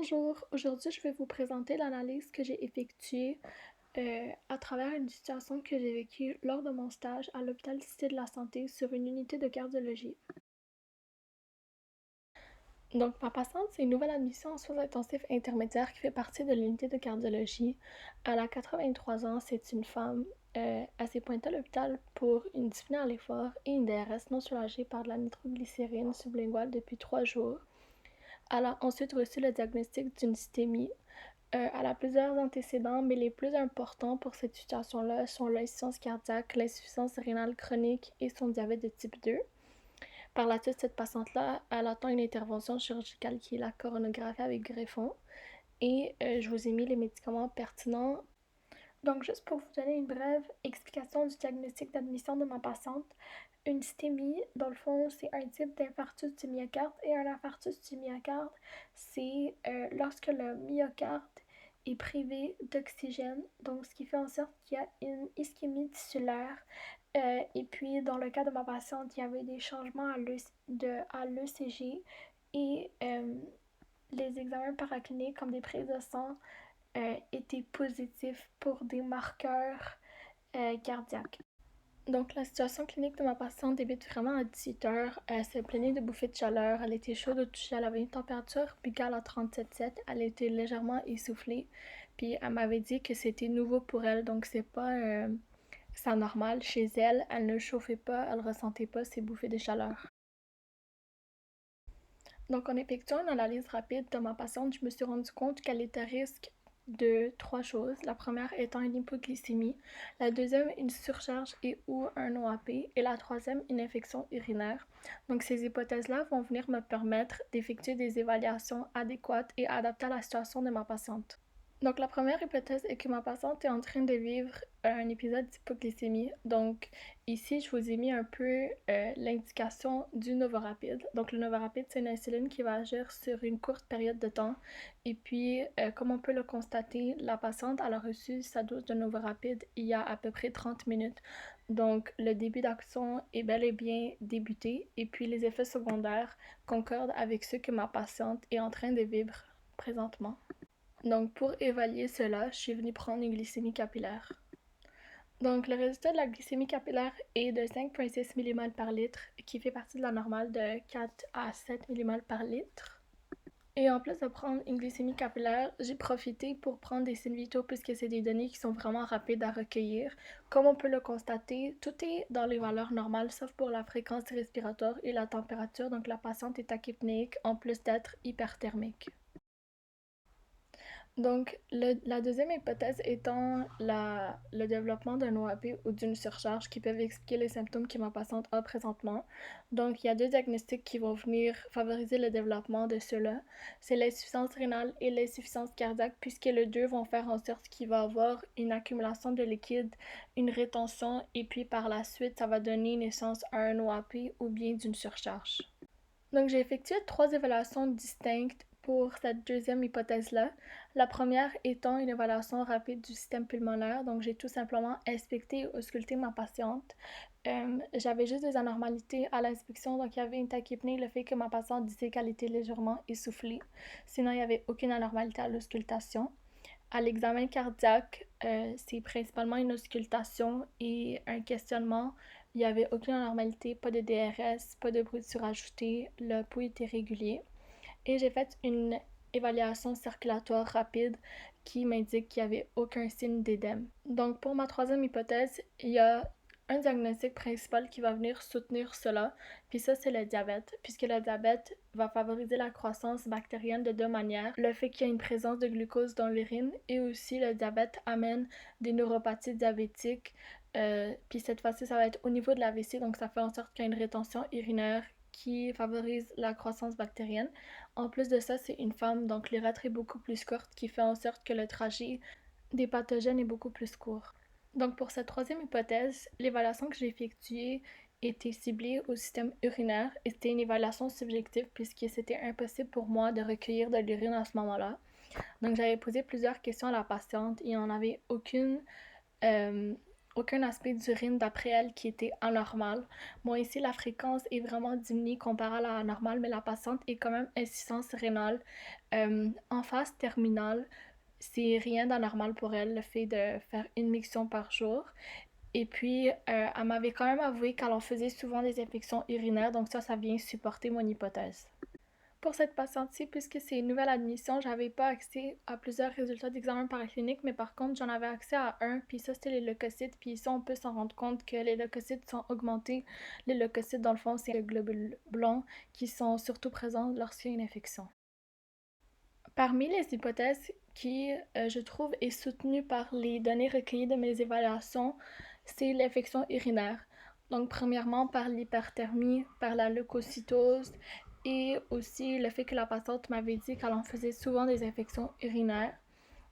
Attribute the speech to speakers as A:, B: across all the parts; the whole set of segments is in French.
A: Bonjour, aujourd'hui je vais vous présenter l'analyse que j'ai effectuée à travers une situation que j'ai vécue lors de mon stage à l'hôpital Cité de la Santé sur une unité de cardiologie. Donc ma patiente, c'est une nouvelle admission en soins intensifs intermédiaires qui fait partie de l'unité de cardiologie. Elle a 83 ans, c'est une femme. Elle s'est pointée à l'hôpital pour une dyspnée à l'effort et une DRS non soulagée par de la nitroglycérine sublinguale depuis 3 jours. Elle a ensuite reçu le diagnostic d'une dystémie. Elle a plusieurs antécédents, mais les plus importants pour cette situation-là sont l'insuffisance cardiaque, l'insuffisance rénale chronique et son diabète de type 2. Par la suite, cette patiente-là, elle attend une intervention chirurgicale qui est la coronographie avec greffon. Et je vous ai mis les médicaments pertinents. Donc, juste pour vous donner une brève explication du diagnostic d'admission de ma patiente, une dystémie, dans le fond, c'est un type d'infarctus du myocarde et un infarctus du myocarde, c'est lorsque le myocarde est privé d'oxygène, donc ce qui fait en sorte qu'il y a une ischémie tissulaire. Et puis, dans le cas de ma patiente, il y avait des changements à l'ECG et les examens paracliniques comme des prises de sang étaient positifs pour des marqueurs cardiaques. Donc, la situation clinique de ma patiente débute vraiment à 18 heures. Elle se plaignait de bouffées de chaleur. Elle était chaude au toucher. Elle avait une température bicale à 37,7. Elle était légèrement essoufflée. Puis, elle m'avait dit que c'était nouveau pour elle. Donc, c'est pas ça normal. Chez elle, elle ne chauffait pas. Elle ressentait pas ces bouffées de chaleur. Donc, en effectuant une analyse rapide de ma patiente, je me suis rendu compte qu'elle était à risque de 3 choses. La première étant une hypoglycémie, la deuxième une surcharge et ou un OAP et la troisième une infection urinaire. Donc ces hypothèses-là vont venir me permettre d'effectuer des évaluations adéquates et adaptées à la situation de ma patiente. Donc, la première hypothèse est que ma patiente est en train de vivre un épisode d'hypoglycémie. Donc, ici, je vous ai mis un peu l'indication du Novorapid. Donc, le Novorapid, c'est une insuline qui va agir sur une courte période de temps. Et puis, comme on peut le constater, la patiente elle a reçu sa dose de Novorapid il y a à peu près 30 minutes. Donc, le début d'action est bel et bien débuté. Et puis, les effets secondaires concordent avec ceux que ma patiente est en train de vivre présentement. Donc, pour évaluer cela, je suis venue prendre une glycémie capillaire. Donc, le résultat de la glycémie capillaire est de 5,6 mmol par litre, qui fait partie de la normale de 4 à 7 mmol par litre. Et en plus de prendre une glycémie capillaire, j'ai profité pour prendre des signes vitaux puisque c'est des données qui sont vraiment rapides à recueillir. Comme on peut le constater, tout est dans les valeurs normales sauf pour la fréquence respiratoire et la température, donc la patiente est tachypnéique en plus d'être hyperthermique. Donc, la deuxième hypothèse étant le développement d'un OAP ou d'une surcharge qui peuvent expliquer les symptômes que ma patiente a présentement. Donc, il y a deux diagnostics qui vont venir favoriser le développement de cela. C'est l'insuffisance rénale et l'insuffisance cardiaque, puisque les deux vont faire en sorte qu'il va y avoir une accumulation de liquide, une rétention, et puis par la suite, ça va donner naissance à un OAP ou bien d'une surcharge. Donc, j'ai effectué 3 évaluations distinctes pour cette deuxième hypothèse-là. La première étant une évaluation rapide du système pulmonaire. Donc, j'ai tout simplement inspecté et ausculté ma patiente. J'avais juste des anormalités à l'inspection. Donc, il y avait une tachypnée, le fait que ma patiente disait qu'elle était légèrement essoufflée. Sinon, il n'y avait aucune anormalité à l'auscultation. À l'examen cardiaque, c'est principalement une auscultation et un questionnement. Il n'y avait aucune anormalité, pas de DRS, pas de bruit surajouté, le pouls était régulier. Et j'ai fait une évaluation circulatoire rapide qui m'indique qu'il n'y avait aucun signe d'édème. Donc pour ma troisième hypothèse, il y a un diagnostic principal qui va venir soutenir cela, puis ça c'est le diabète, puisque le diabète va favoriser la croissance bactérienne de 2 manières. Le fait qu'il y ait une présence de glucose dans l'urine et aussi le diabète amène des neuropathies diabétiques. Puis cette fois-ci, ça va être au niveau de la vessie, donc ça fait en sorte qu'il y a une rétention urinaire qui favorise la croissance bactérienne. En plus de ça, c'est une femme, donc l'urètre est beaucoup plus courte, qui fait en sorte que le trajet des pathogènes est beaucoup plus court. Donc pour cette troisième hypothèse, l'évaluation que j'ai effectuée était ciblée au système urinaire et c'était une évaluation subjective puisque c'était impossible pour moi de recueillir de l'urine à ce moment-là. Donc j'avais posé plusieurs questions à la patiente et il n'y en avait euh, aucun aspect d'urine d'après elle qui était anormal. Bon, ici, la fréquence est vraiment diminuée comparée à la normale, mais la patiente est quand même insuffisance rénale en phase terminale. C'est rien d'anormal pour elle, le fait de faire une miction par jour. Et puis, elle m'avait quand même avoué qu'elle en faisait souvent des infections urinaires, donc ça vient supporter mon hypothèse. Pour cette patiente-ci, puisque c'est une nouvelle admission, j'avais pas accès à plusieurs résultats d'examen paracliniques, mais par contre, j'en avais accès à un, puis ça, c'était les leucocytes, puis ici, on peut s'en rendre compte que les leucocytes sont augmentés. Les leucocytes, dans le fond, c'est les globules blancs qui sont surtout présents lorsqu'il y a une infection. Parmi les hypothèses qui, je trouve, est soutenue par les données recueillies de mes évaluations, c'est l'infection urinaire. Donc, premièrement, par l'hyperthermie, par la leucocytose et aussi le fait que la patiente m'avait dit qu'elle en faisait souvent des infections urinaires.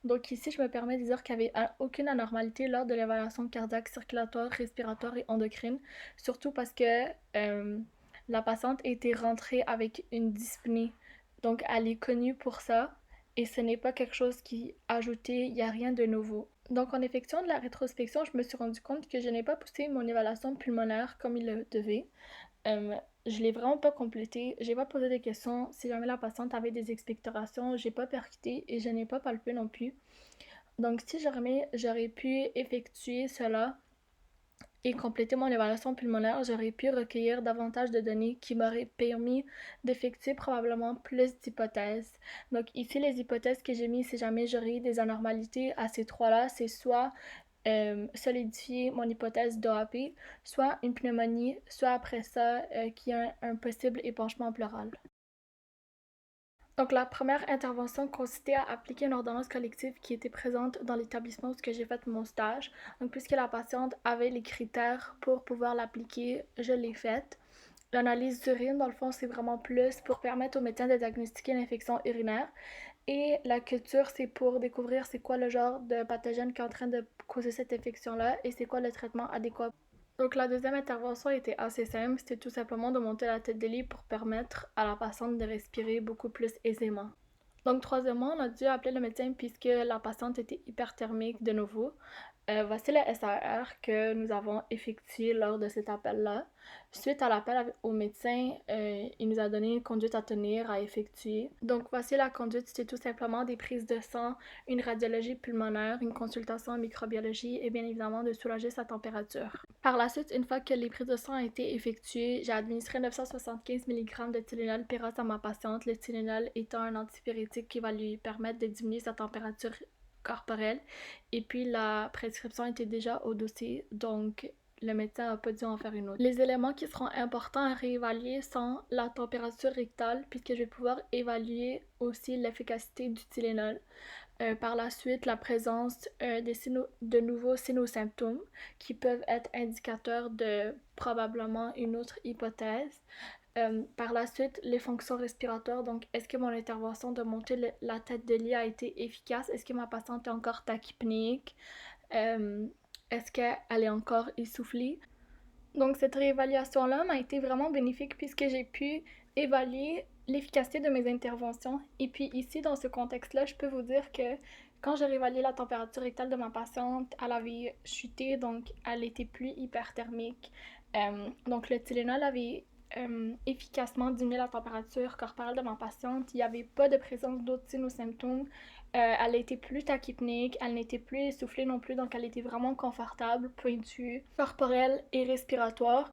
A: Donc ici, je me permets de dire qu'il n'y avait aucune anormalité lors de l'évaluation cardiaque, circulatoire, respiratoire et endocrine, surtout parce que la patiente était rentrée avec une dyspnée. Donc elle est connue pour ça et ce n'est pas quelque chose qui est ajouté, il n'y a rien de nouveau. Donc en effectuant de la rétrospection, je me suis rendu compte que je n'ai pas poussé mon évaluation pulmonaire comme il le devait. Je l'ai vraiment pas complété, j'ai pas posé des questions. Si jamais la patiente avait des expectorations, j'ai pas percuté et je n'ai pas palpé non plus. Donc si jamais j'aurais pu effectuer cela et compléter mon évaluation pulmonaire, j'aurais pu recueillir davantage de données qui m'auraient permis d'effectuer probablement plus d'hypothèses. Donc ici, les hypothèses que j'ai mises si jamais j'aurais eu des anormalités à ces trois-là, c'est soit solidifier mon hypothèse d'OAP, soit une pneumonie, soit après ça, qu'il y a un possible épanchement pleural. Donc, la première intervention consistait à appliquer une ordonnance collective qui était présente dans l'établissement où j'ai fait mon stage. Donc, puisque la patiente avait les critères pour pouvoir l'appliquer, je l'ai faite. L'analyse d'urine, dans le fond, c'est vraiment plus pour permettre au médecin de diagnostiquer l'infection urinaire. Et la culture, c'est pour découvrir c'est quoi le genre de pathogène qui est en train de causer cette infection-là et c'est quoi le traitement adéquat. Donc la deuxième intervention était assez simple, c'était tout simplement de monter la tête de lit pour permettre à la patiente de respirer beaucoup plus aisément. Donc troisièmement, on a dû appeler le médecin puisque la patiente était hyperthermique de nouveau. Voici le SAR que nous avons effectué lors de cet appel-là. Suite à l'appel au médecin, il nous a donné une conduite à tenir, à effectuer. Donc voici la conduite, c'était tout simplement des prises de sang, une radiologie pulmonaire, une consultation en microbiologie et bien évidemment de soulager sa température. Par la suite, une fois que les prises de sang ont été effectuées, j'ai administré 975 mg de Tylenol Pyros à ma patiente, le Tylenol étant un antipyrétique qui va lui permettre de diminuer sa température corporelle. Et puis la prescription était déjà au dossier, donc le médecin n'a pas dû en faire une autre. Les éléments qui seront importants à réévaluer sont la température rectale, puisque je vais pouvoir évaluer aussi l'efficacité du Tylenol. Par la suite, la présence de nouveaux symptômes qui peuvent être indicateurs de probablement une autre hypothèse. Par la suite, les fonctions respiratoires. Donc, est-ce que mon intervention de monter la tête de lit a été efficace? Est-ce que ma patiente est encore tachypnéique? Est-ce qu'elle est encore essoufflée? Donc, cette réévaluation-là m'a été vraiment bénéfique puisque j'ai pu évaluer l'efficacité de mes interventions. Et puis ici, dans ce contexte-là, je peux vous dire que quand j'ai réévalué la température rectale de ma patiente, elle avait chuté, donc elle était plus hyperthermique. Donc le Tylenol avait efficacement diminué la température corporelle de ma patiente. Il n'y avait pas de présence d'autres signes ou symptômes. Elle était plus tachypnique, elle n'était plus essoufflée non plus, donc elle était vraiment confortable, point de vue corporel et respiratoire.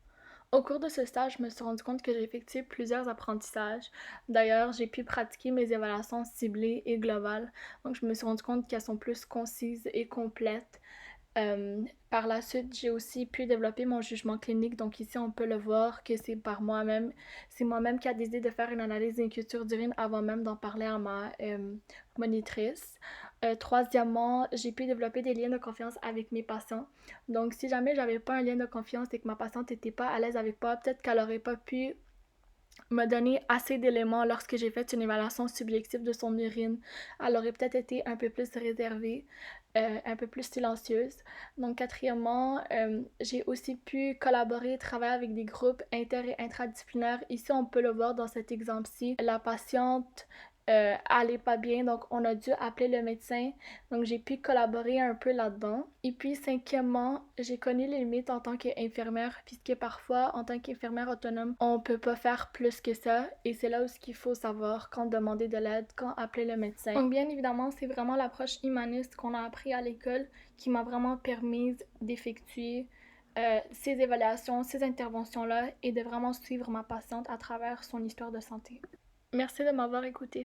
A: Au cours de ce stage, je me suis rendu compte que j'ai effectué plusieurs apprentissages. D'ailleurs, j'ai pu pratiquer mes évaluations ciblées et globales, donc je me suis rendu compte qu'elles sont plus concises et complètes. Par la suite, j'ai aussi pu développer mon jugement clinique. Donc ici, on peut le voir que c'est par moi-même. C'est moi-même qui a décidé de faire une analyse d'inculture d'urine avant même d'en parler à ma monitrice. Troisièmement, j'ai pu développer des liens de confiance avec mes patients. Donc si jamais j'avais pas un lien de confiance et que ma patiente n'était pas à l'aise avec moi, peut-être qu'elle aurait pas pu me donner assez d'éléments lorsque j'ai fait une évaluation subjective de son urine. Elle aurait peut-être été un peu plus réservée, un peu plus silencieuse. Donc quatrièmement, j'ai aussi pu collaborer, travailler avec des groupes inter- et intradisciplinaires. Ici, on peut le voir dans cet exemple-ci. La patiente allait pas bien, donc on a dû appeler le médecin. Donc j'ai pu collaborer un peu là-dedans. Et puis cinquièmement, j'ai connu les limites en tant qu'infirmière, puisque parfois, en tant qu'infirmière autonome, on peut pas faire plus que ça. Et c'est là où il faut savoir quand demander de l'aide, quand appeler le médecin. Donc bien évidemment, c'est vraiment l'approche humaniste qu'on a appris à l'école qui m'a vraiment permis d'effectuer ces évaluations, ces interventions-là et de vraiment suivre ma patiente à travers son histoire de santé. Merci de m'avoir écouté.